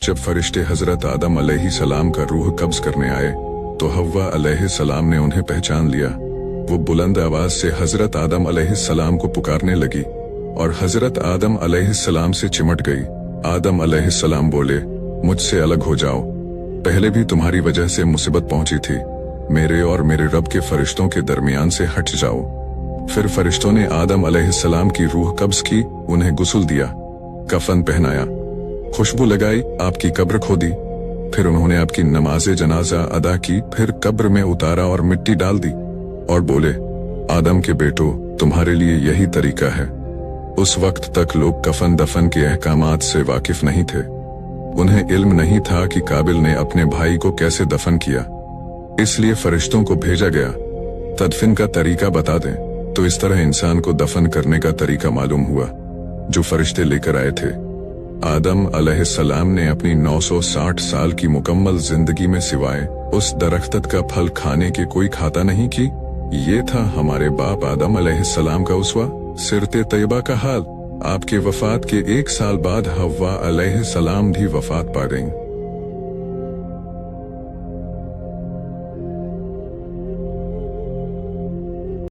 जब फरिश्ते हजरत आदम अलैहिस्सलाम का रूह कब्ज करने आए तो हव्वा अलैहिस्सलाम ने उन्हें पहचान लिया। वो बुलंद आवाज से हजरत आदम अलैहिस्सलाम को पुकारने लगी और हजरत आदम अलैहिस्सलाम से चिमट गई। आदम अलैहिस्सलाम बोले, मुझसे अलग हो जाओ, पहले भी तुम्हारी वजह से मुसीबत पहुंची थी, मेरे और मेरे रब के फरिश्तों के दरमियान से हट जाओ। फिर फरिश्तों ने आदम अलैहिस्सलाम की रूह कब्ज की, उन्हें गुस्ल दिया, कफन पहनाया, खुशबू लगाई, आपकी कब्र खोदी, फिर उन्होंने आपकी नमाज़े जनाजा अदा की, फिर कब्र में उतारा और मिट्टी डाल दी और बोले, आदम के बेटो, तुम्हारे लिए यही तरीका है। उस वक्त तक लोग कफन दफन के अहकामात से वाकिफ नहीं थे। उन्हें इल्म नहीं था कि काबिल ने अपने भाई को कैसे दफन किया, इसलिए फरिश्तों को भेजा गया तदफिन का तरीका बता दें। तो इस तरह इंसान को दफन करने का तरीका मालूम हुआ जो फरिश्ते लेकर आए थे। आदम अलैहिस्सलाम ने अपनी 960 साल की मुकम्मल जिंदगी में सिवाय उस दरख्त का फल खाने के कोई खाता नहीं की। ये था हमारे बाप आदम अलैहिस्सलाम का उसवा। सिरते तैयबा का हाल, आपके वफात के 1 साल बाद हव्वा अलैहिस्सलाम भी वफात पा गईं।